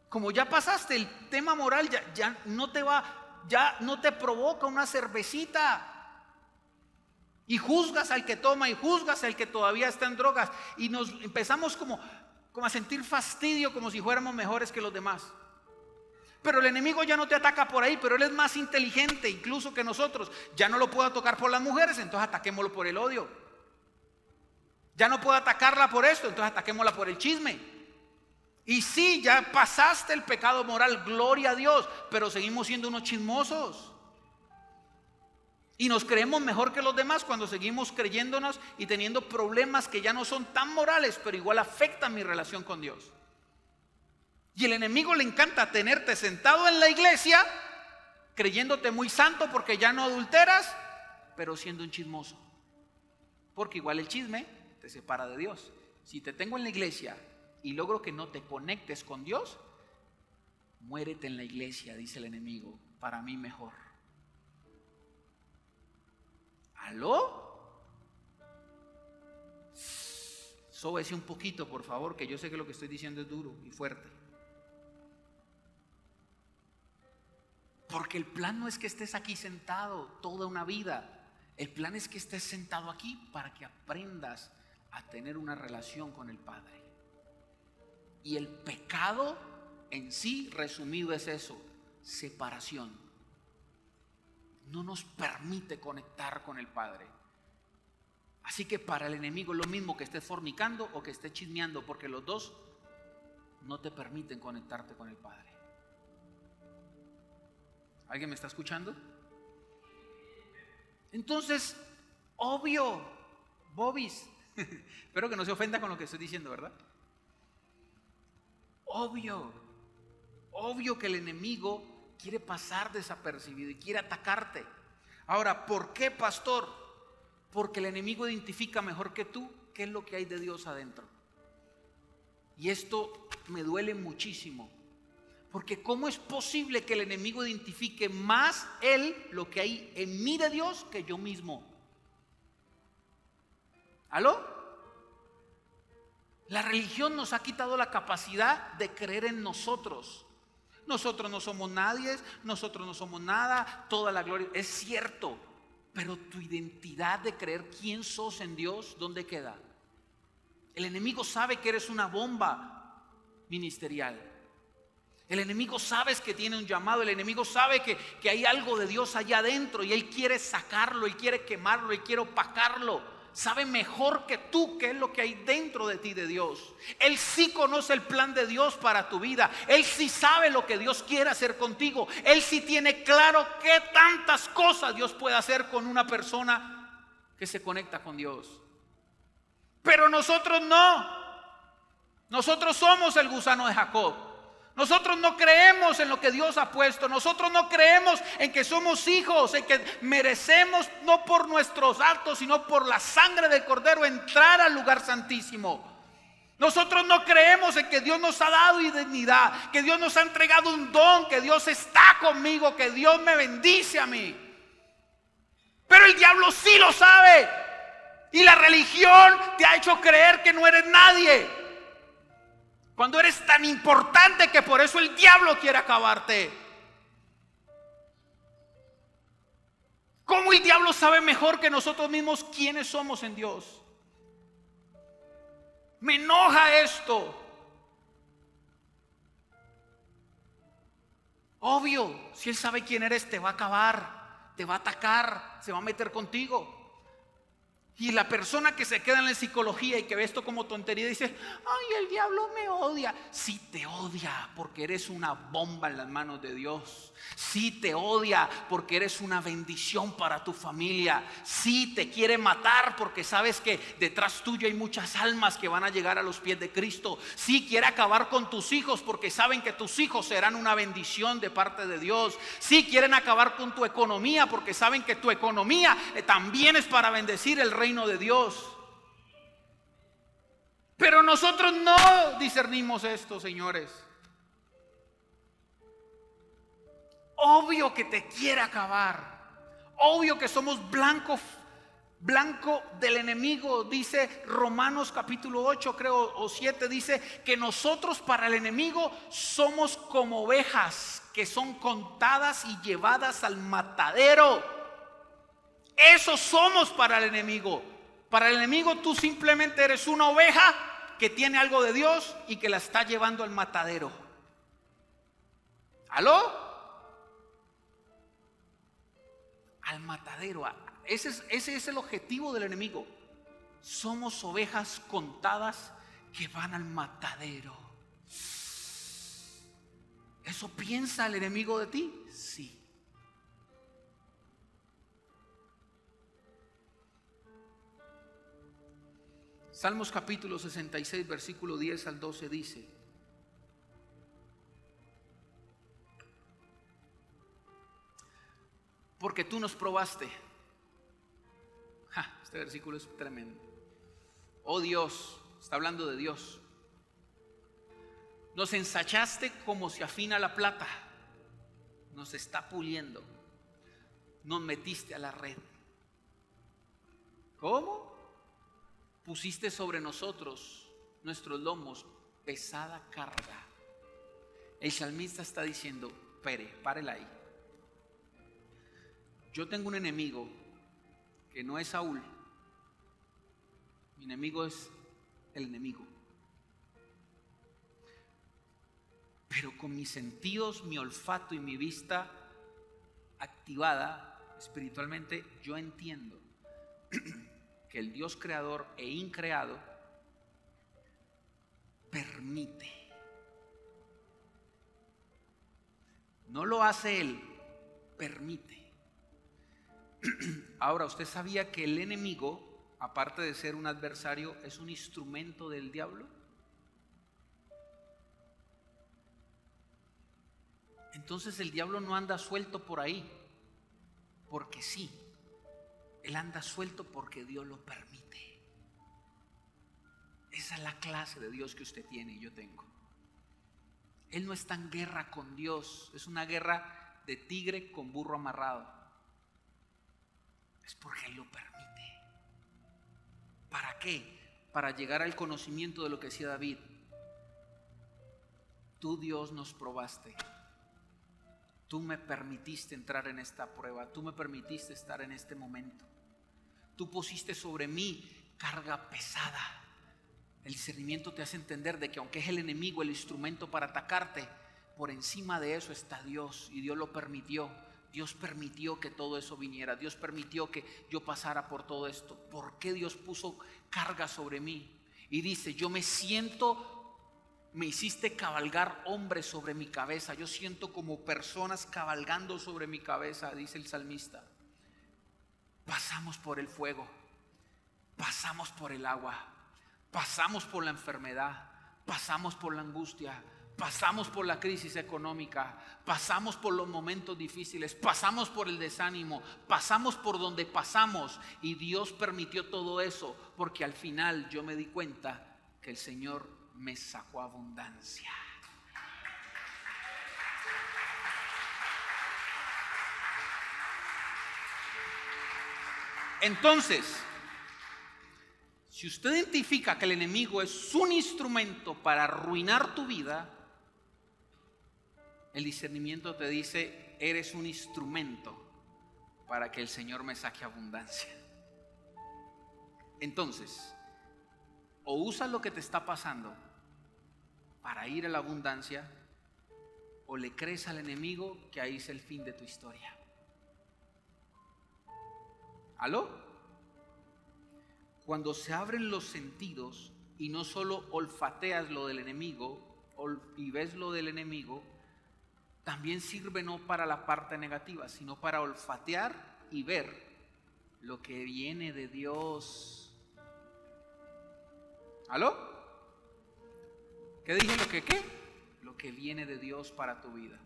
Speaker 1: Como ya pasaste el tema moral, ya no te provoca una cervecita. Y juzgas al que toma, y juzgas al que todavía está en drogas, y nos empezamos como a sentir fastidio, como si fuéramos mejores que los demás. Pero el enemigo ya no te ataca por ahí, pero él es más inteligente incluso que nosotros. Ya no lo puedo tocar por las mujeres, entonces ataquémoslo por el odio. Ya no puedo atacarla por esto, entonces ataquémosla por el chisme. Y sí, ya pasaste el pecado moral, gloria a Dios, pero seguimos siendo unos chismosos. Y nos creemos mejor que los demás cuando seguimos creyéndonos y teniendo problemas que ya no son tan morales, pero igual afectan mi relación con Dios. Y el enemigo le encanta tenerte sentado en la iglesia, creyéndote muy santo porque ya no adulteras, pero siendo un chismoso. Porque igual el chisme te separa de Dios. Si te tengo en la iglesia y logro que no te conectes con Dios, muérete en la iglesia, dice el enemigo, para mí mejor. ¿Aló? Sóbese un poquito, por favor, que yo sé que lo que estoy diciendo es duro y fuerte. Porque el plan no es que estés aquí sentado toda una vida. El plan es que estés sentado aquí para que aprendas a tener una relación con el Padre. Y el pecado en sí, resumido, es eso: separación. No nos permite conectar con el Padre. Así que para el enemigo es lo mismo que estés fornicando o que estés chismeando, porque los dos no te permiten conectarte con el Padre. ¿Alguien me está escuchando? Entonces, obvio, bobis, espero que no se ofenda con lo que estoy diciendo, ¿verdad? Obvio que el enemigo quiere pasar desapercibido y quiere atacarte. Ahora, ¿por qué, pastor? Porque el enemigo identifica mejor que tú qué es lo que hay de Dios adentro. Y esto me duele muchísimo. Porque ¿cómo es posible que el enemigo identifique más él lo que hay en mí de Dios que yo mismo? ¿Aló? La religión nos ha quitado la capacidad de creer en nosotros. Nosotros no somos nadie, nosotros no somos nada, toda la gloria. Es cierto, pero tu identidad de creer quién sos en Dios, ¿dónde queda? El enemigo sabe que eres una bomba ministerial. El enemigo sabe que tiene un llamado. El enemigo sabe que hay algo de Dios allá adentro y él quiere sacarlo, él quiere quemarlo, él quiere opacarlo. Sabe mejor que tú qué es lo que hay dentro de ti de Dios. Él sí conoce el plan de Dios para tu vida. Él sí sabe lo que Dios quiere hacer contigo. Él sí tiene claro qué tantas cosas Dios puede hacer con una persona que se conecta con Dios. Pero nosotros no. Nosotros somos el gusano de Jacob. Nosotros no creemos en lo que Dios ha puesto. Nosotros no creemos en que somos hijos, en que merecemos, no por nuestros actos, sino por la sangre del Cordero, entrar al lugar santísimo. Nosotros no creemos en que Dios nos ha dado identidad, que Dios nos ha entregado un don, que Dios está conmigo, que Dios me bendice a mí. Pero el diablo sí lo sabe. Y la religión te ha hecho creer que no eres nadie, cuando eres tan importante que por eso el diablo quiere acabarte. ¿Cómo el diablo sabe mejor que nosotros mismos quiénes somos en Dios? Me enoja esto. Obvio, si él sabe quién eres, te va a acabar, te va a atacar, se va a meter contigo. Y la persona que se queda en la psicología y que ve esto como tontería dice: ay, el diablo me odia. Sí te odia porque eres una bomba en las manos de Dios. Sí te odia porque eres una bendición para tu familia. Sí te quiere matar porque sabes que detrás tuyo hay muchas almas que van a llegar a los pies de Cristo. Sí quiere acabar con tus hijos porque saben que tus hijos serán una bendición de parte de Dios. Sí quieren acabar con tu economía porque saben que tu economía también es para bendecir el reino de Dios. Pero nosotros no discernimos esto, señores. Obvio que te quiere acabar. Obvio que somos blanco del enemigo. Dice Romanos capítulo 8 creo o 7, dice que nosotros para el enemigo somos como ovejas que son contadas y llevadas al matadero. Eso somos para el enemigo. Para el enemigo tú simplemente eres una oveja que tiene algo de Dios y que la está llevando al matadero. ¿Aló? Al matadero. Ese es el objetivo del enemigo. Somos ovejas contadas que van al matadero. ¿Eso piensa el enemigo de ti? Sí. Salmos capítulo 66 versículo 10 al 12 dice: porque tú nos probaste. Este versículo es tremendo. Oh Dios, está hablando de Dios. Nos ensachaste como se afina la plata. Nos está puliendo. Nos metiste a la red. ¿Cómo? Pusiste sobre nosotros, nuestros lomos, pesada carga. El salmista está diciendo: párela ahí. Yo tengo un enemigo que no es Saúl. Mi enemigo es el enemigo. Pero con mis sentidos, mi olfato y mi vista activada espiritualmente, yo entiendo que el Dios creador e increado permite. No lo hace él, permite. Ahora, ¿usted sabía que el enemigo, aparte de ser un adversario, es un instrumento del diablo? Entonces el diablo no anda suelto por ahí porque sí. Él anda suelto porque Dios lo permite. Esa es la clase de Dios que usted tiene y yo tengo. Él no está en guerra con Dios. Es una guerra de tigre con burro amarrado. Es porque Él lo permite. ¿Para qué? Para llegar al conocimiento de lo que decía David. Tú, Dios, nos probaste. Tú me permitiste entrar en esta prueba. Tú me permitiste estar en este momento. Tú pusiste sobre mí carga pesada. El discernimiento te hace entender de que aunque es el enemigo el instrumento para atacarte, por encima de eso está Dios, y Dios lo permitió. Dios permitió que todo eso viniera. Dios permitió que yo pasara por todo esto. ¿Por qué Dios puso carga sobre mí? Y dice, yo me hiciste cabalgar hombres sobre mi cabeza. Yo siento como personas cabalgando sobre mi cabeza, dice el salmista. Pasamos por el fuego, pasamos por el agua, pasamos por la enfermedad, pasamos por la angustia, pasamos por la crisis económica, pasamos por los momentos difíciles, pasamos por el desánimo, pasamos por donde pasamos, y Dios permitió todo eso porque al final yo me di cuenta que el Señor me sacó abundancia. Entonces, si usted identifica que el enemigo es un instrumento para arruinar tu vida, el discernimiento te dice, eres un instrumento para que el Señor me saque abundancia. Entonces, o usas lo que te está pasando para ir a la abundancia, o le crees al enemigo que ahí es el fin de tu historia. ¿Aló? Cuando se abren los sentidos y no solo olfateas lo del enemigo y ves lo del enemigo, también sirve no para la parte negativa, sino para olfatear y ver lo que viene de Dios. ¿Aló? ¿Qué dije? ¿Lo que qué? Lo que viene de Dios para tu vida.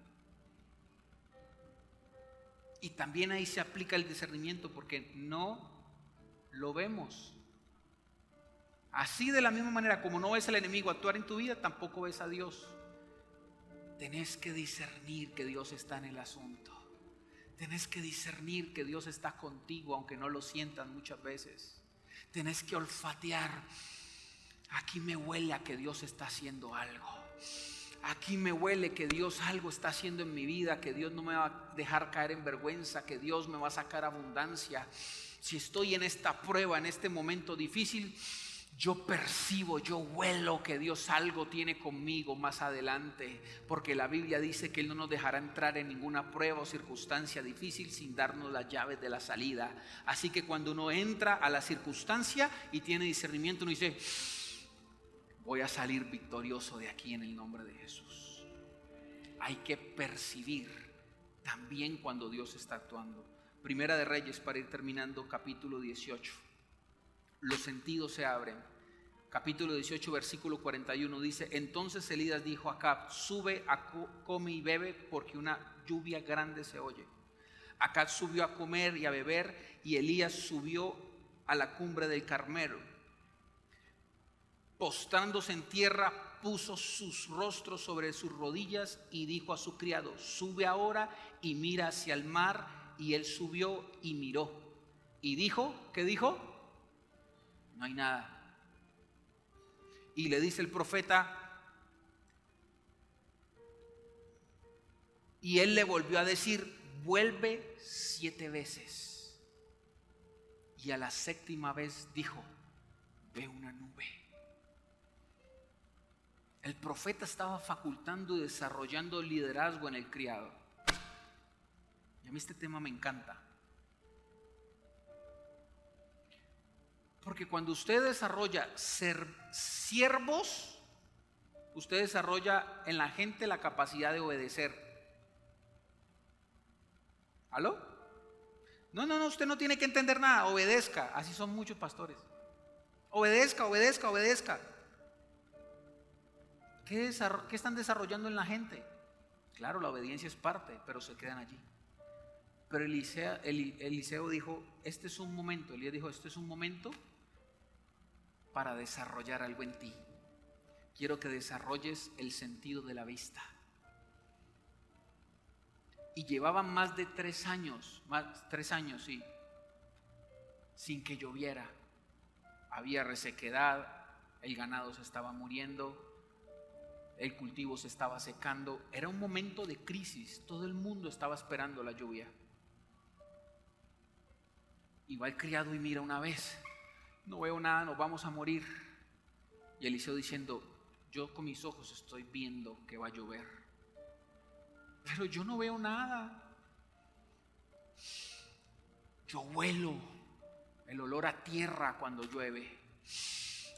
Speaker 1: Y también ahí se aplica el discernimiento porque no lo vemos. Así, de la misma manera como no ves al enemigo actuar en tu vida, tampoco ves a Dios. Tenés que discernir que Dios está en el asunto. Tenés que discernir que Dios está contigo aunque no lo sientas muchas veces. Tenés que olfatear. Aquí me huele a que Dios está haciendo algo. Aquí me huele que Dios algo está haciendo en mi vida, que Dios no me va a dejar caer en vergüenza, que Dios me va a sacar abundancia. Si estoy en esta prueba, en este momento difícil, yo percibo, yo huelo que Dios algo tiene conmigo más adelante, porque la Biblia dice que Él no nos dejará entrar en ninguna prueba o circunstancia difícil sin darnos las llaves de la salida. Así que cuando uno entra a la circunstancia y tiene discernimiento, uno dice, voy a salir victorioso de aquí en el nombre de Jesús. Hay que percibir también cuando Dios está actuando. Primera de Reyes, para ir terminando, capítulo 18. Los sentidos se abren. Capítulo 18, versículo 41 dice: entonces Elías dijo a Acab, sube, come y bebe, porque una lluvia grande se oye. Acab subió a comer y a beber, y Elías subió a la cumbre del Carmelo. Postrándose en tierra, puso sus rostros sobre sus rodillas y dijo a su criado, sube ahora y mira hacia el mar. Y él subió y miró. Y dijo, ¿qué dijo? No hay nada. Y le dice el profeta, y él le volvió a decir, vuelve 7 veces. Y a la 7ª vez dijo, ve una nube. El profeta estaba facultando y desarrollando liderazgo en el criado. Y a mí este tema me encanta. Porque cuando usted desarrolla ser siervos, usted desarrolla en la gente la capacidad de obedecer. ¿Aló? No, usted no tiene que entender nada, obedezca. Así son muchos pastores. Obedezca. ¿Qué están desarrollando en la gente? Claro, la obediencia es parte, pero se quedan allí. Pero Eliseo dijo, este es un momento. Elías dijo, este es un momento para desarrollar algo en ti. Quiero que desarrolles el sentido de la vista. Y llevaban más de 3 años, sí, sin que lloviera. Había resequedad, el ganado se estaba muriendo, el cultivo se estaba secando. Era un momento de crisis, todo el mundo estaba esperando la lluvia. Y va el criado y mira una vez, no veo nada, nos vamos a morir. Y Eliseo diciendo, yo con mis ojos estoy viendo que va a llover, pero yo no veo nada. Yo huelo el olor a tierra cuando llueve.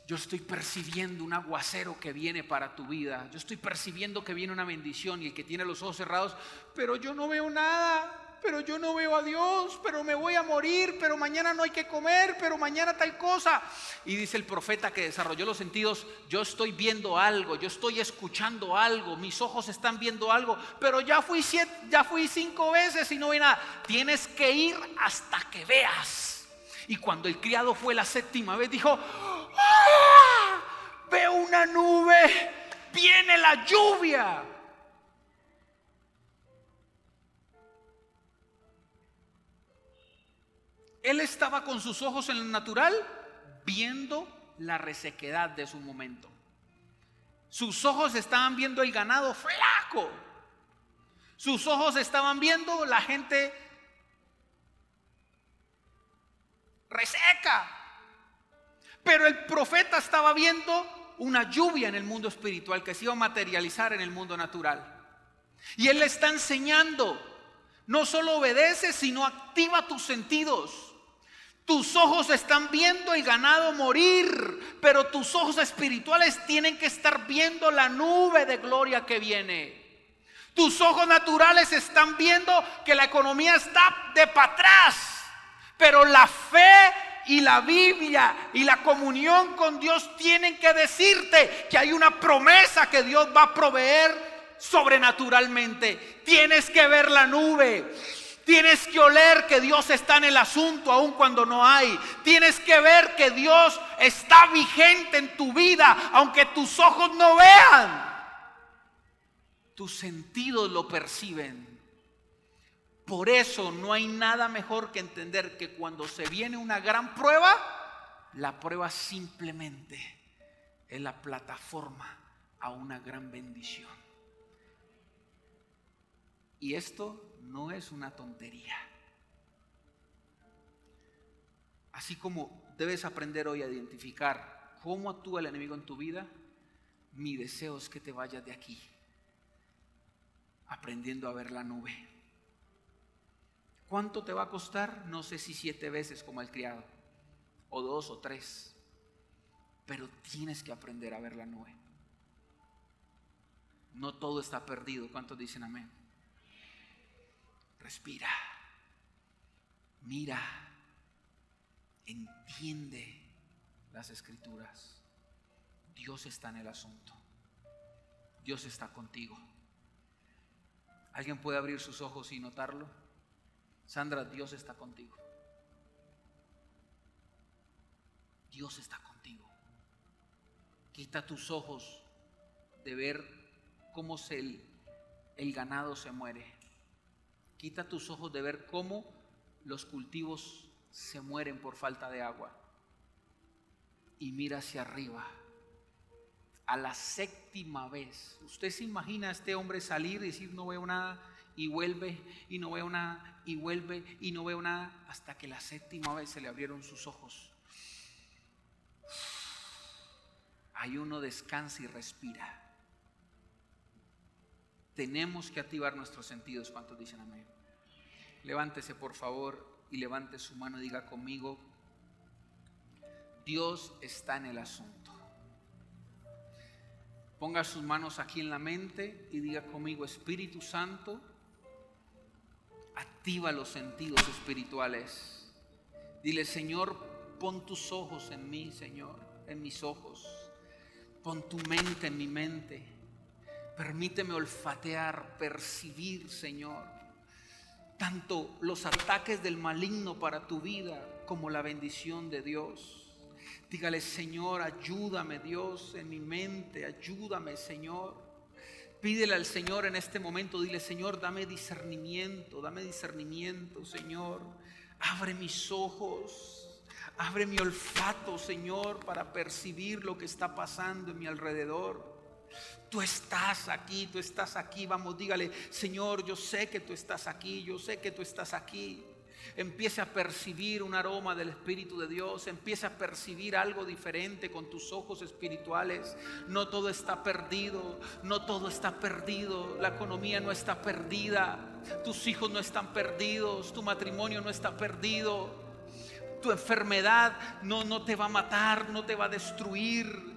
Speaker 1: Yo estoy percibiendo un aguacero que viene para tu vida. Yo estoy percibiendo que viene una bendición. Y el que tiene los ojos cerrados, pero yo no veo nada, pero yo no veo a Dios, pero me voy a morir, pero mañana no hay que comer, pero mañana tal cosa. Y dice el profeta que desarrolló los sentidos, yo estoy viendo algo, yo estoy escuchando algo, mis ojos están viendo algo, pero ya fui 5 veces y no vi nada. Tienes que ir hasta que veas. Y cuando el criado fue la 7ª vez, dijo, ¡ah! Veo una nube, viene la lluvia. Él estaba con sus ojos en lo natural viendo la resequedad de su momento. Sus ojos estaban viendo el ganado flaco. Sus ojos estaban viendo la gente reseca. Pero el profeta estaba viendo una lluvia en el mundo espiritual que se iba a materializar en el mundo natural. Y él le está enseñando, no solo obedece, sino activa tus sentidos. Tus ojos están viendo el ganado morir, pero tus ojos espirituales tienen que estar viendo la nube de gloria que viene. Tus ojos naturales están viendo que la economía está de para atrás, pero la fe y la Biblia y la comunión con Dios tienen que decirte que hay una promesa que Dios va a proveer sobrenaturalmente. Tienes que ver la nube. Tienes que oler que Dios está en el asunto aun cuando no hay. Tienes que ver que Dios está vigente en tu vida aunque tus ojos no vean. Tus sentidos lo perciben. Por eso no hay nada mejor que entender que cuando se viene una gran prueba, la prueba simplemente es la plataforma a una gran bendición. Y esto no es una tontería. Así como debes aprender hoy a identificar cómo actúa el enemigo en tu vida, mi deseo es que te vayas de aquí aprendiendo a ver la nube. ¿Cuánto te va a costar? No sé si 7 veces como el criado, o 2 o 3, pero tienes que aprender a ver la nube. No todo está perdido. ¿Cuántos dicen amén? Respira, mira, entiende las escrituras. Dios está en el asunto. Dios está contigo. ¿Alguien puede abrir sus ojos y notarlo? Sandra, Dios está contigo. Dios está contigo. Quita tus ojos de ver cómo el ganado se muere. Quita tus ojos de ver cómo los cultivos se mueren por falta de agua. Y mira hacia arriba. A la 7ª vez. Usted se imagina a este hombre salir y decir no veo nada, y vuelve y no veo nada, y vuelve y no veo nada, hasta que la 7ª vez se le abrieron sus ojos. Ahí uno descansa y respira. Tenemos que activar nuestros sentidos. ¿Cuántos dicen amén? Levántese por favor y levante su mano y diga conmigo: Dios está en el asunto. Ponga sus manos aquí en la mente y diga conmigo: Espíritu Santo, activa los sentidos espirituales. Dile: Señor, pon tus ojos en mí, Señor, en mis ojos. Pon tu mente en mi mente. Permíteme olfatear, percibir, Señor. tanto los ataques del maligno para tu vida como la bendición de Dios. Dígale: Señor, ayúdame, Dios, en mi mente, ayúdame, Señor. Pídele al Señor en este momento, dile: Señor, dame discernimiento, Señor. Abre mis ojos, abre mi olfato, Señor, para percibir lo que está pasando en mi alrededor. Tú estás aquí, vamos, dígale: Señor, yo sé que tú estás aquí, Empiece a percibir un aroma del Espíritu de Dios. Empiece a percibir algo diferente con tus ojos espirituales. No todo está perdido, la economía no está perdida, tus hijos no están perdidos, tu matrimonio no está perdido, tu enfermedad no te va a matar, no te va a destruir.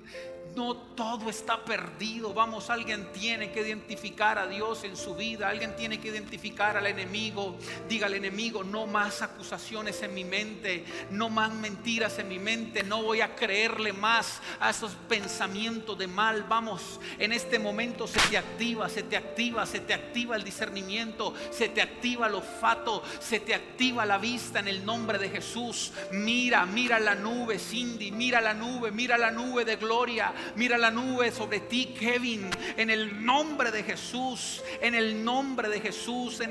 Speaker 1: No todo está perdido. Vamos, alguien tiene que identificar a Dios en su vida. Alguien tiene que identificar al enemigo. Diga al enemigo: no más acusaciones en mi mente, no más mentiras en mi mente. No voy a creerle más a esos pensamientos de mal. Vamos, en este momento se te activa el discernimiento, se te activa el olfato, se te activa la vista en el nombre de Jesús. Mira la nube, Cindy, mira la nube de gloria. Mira la nube sobre ti, Kevin, en el nombre de Jesús, en el nombre de Jesús.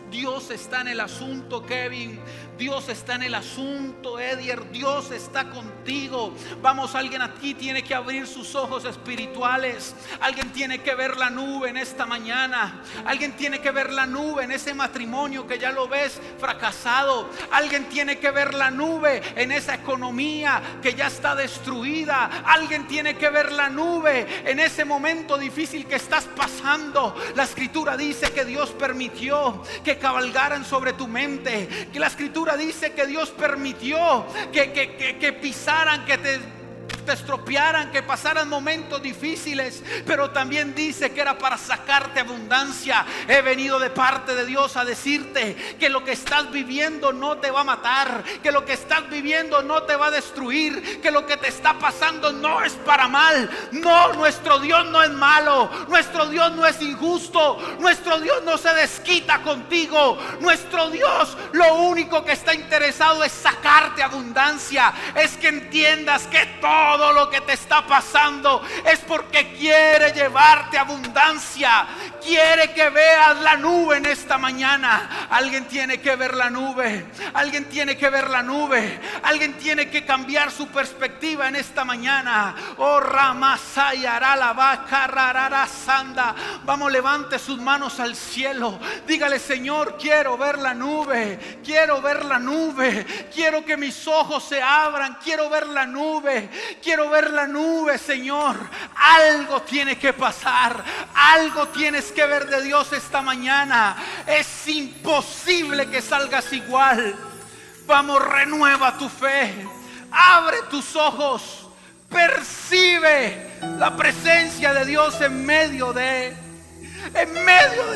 Speaker 1: Dios está en el asunto, Kevin. Dios está en el asunto, Edier. Dios está contigo. Vamos, alguien aquí tiene que abrir sus ojos espirituales. Alguien tiene que ver la nube en esta mañana. Alguien tiene que ver la nube en ese matrimonio que ya lo ves fracasado. Alguien tiene que ver la nube en esa economía que ya está destruida. Alguien tiene que ver la nube en ese momento difícil que estás pasando. La escritura dice que Dios permitió que cabalgaran sobre tu mente, que la escritura dice que Dios permitió que pisaran, que te estropearan, que pasaran momentos difíciles, pero también dice que era para sacarte abundancia. He venido de parte de Dios a decirte que lo que estás viviendo no te va a matar, que lo que estás viviendo no te va a destruir, que lo que te está pasando no es para mal. No, nuestro Dios no es malo, nuestro Dios no es injusto, nuestro Dios no se desquita contigo. Nuestro Dios lo único que está interesado es sacarte abundancia. Es que entiendas que todo lo que te está pasando es porque quiere llevarte abundancia. Quiere que veas la nube en esta mañana. Alguien tiene que ver la nube. Alguien tiene que ver la nube. Alguien tiene que cambiar su perspectiva en esta mañana. Oh, Ramasayara la vaca rarara sanda. Vamos, levante sus manos al cielo. Dígale: Señor, quiero ver la nube. Quiero ver la nube. Quiero que mis ojos se abran. Quiero ver la nube. Quiero ver la nube, Señor. Algo tiene que pasar. Algo tienes que ver de Dios esta mañana. Es imposible que salgas igual. Vamos, renueva tu fe. Abre tus ojos. Percibe la presencia de Dios en medio de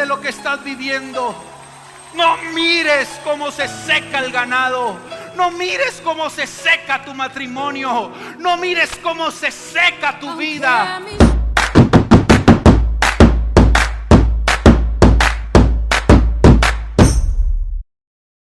Speaker 1: lo que estás viviendo. No mires cómo se seca el ganado. No mires cómo se seca tu matrimonio. No mires cómo se seca tu vida.